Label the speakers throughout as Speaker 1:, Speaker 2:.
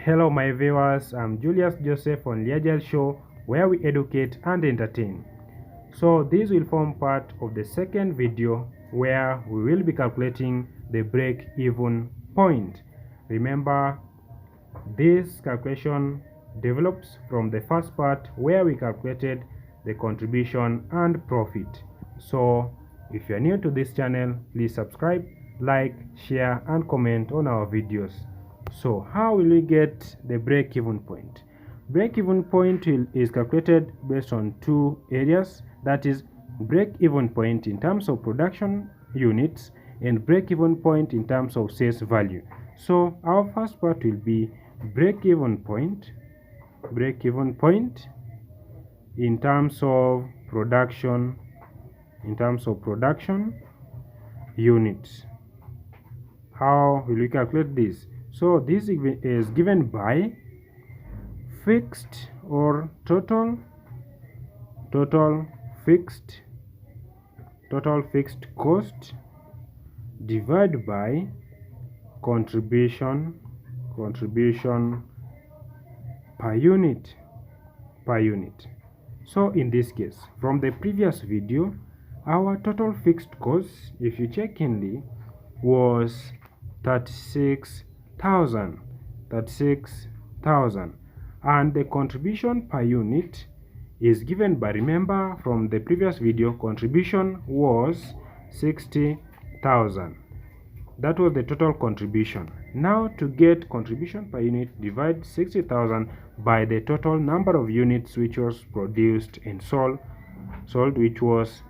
Speaker 1: Hello my viewers, I'm Julius Joseph on Liajal Show, where we educate and entertain. So this will form part of the second video where we will be calculating the break-even point. Remember, this calculation develops from the first part where we calculated the contribution and profit. So if you are new to this channel, please subscribe, like, share and comment on our videos. So how will we get the break-even point? Break-even point is calculated based on two areas, that is break-even point in terms of production units and break-even point in terms of sales value. So our first part will be break-even point in terms of production units. How will we calculate this? So this is given by fixed or total fixed cost divided by contribution per unit. So in this case, from the previous video, our total fixed cost, if you check keenly, was 36,000, and the contribution per unit is given by, remember from the previous video, contribution was 60,000. That was the total contribution. Now to get contribution per unit, divide 60,000 by the total number of units which was produced and sold, which was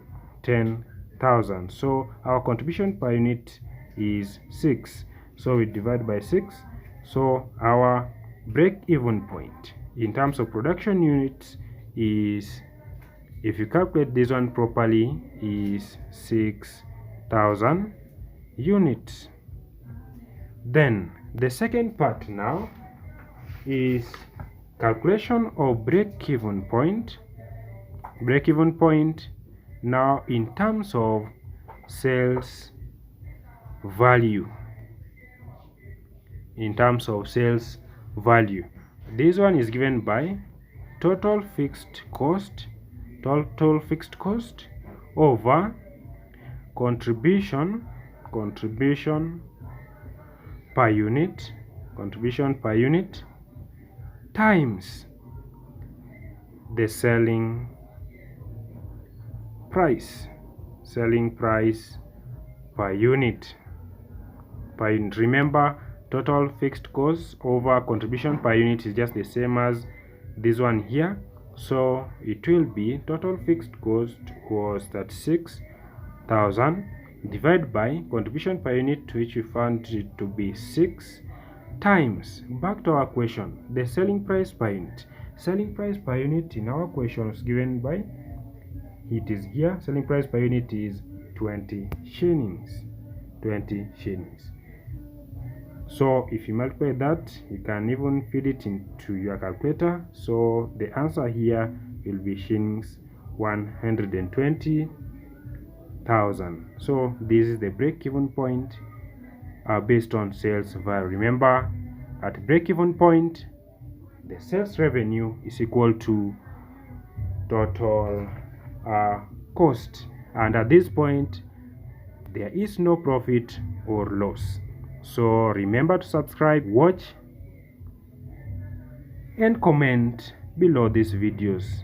Speaker 1: 10,000. So our contribution per unit is 6. So we divide by 6. So our break-even point in terms of production units is, if you calculate this one properly, is 6,000 units. Then the second part now is calculation of break-even point now in terms of sales value. This one is given by total fixed cost over contribution per unit times the selling price per unit. Remember, total fixed cost over contribution per unit is just the same as this one here. So it will be total fixed cost was 36,000 divided by contribution per unit, which we found it to be 6, times, back to our question, the selling price per unit. Selling price per unit in our question is given by, it is here, selling price per unit is 20 shillings. So if you multiply that, you can even feed it into your calculator. So the answer here will be shillings 120,000. So this is the break-even point based on sales value. Remember, at break-even point, the sales revenue is equal to total cost, and at this point there is no profit or loss. So remember to subscribe, watch and comment below these videos.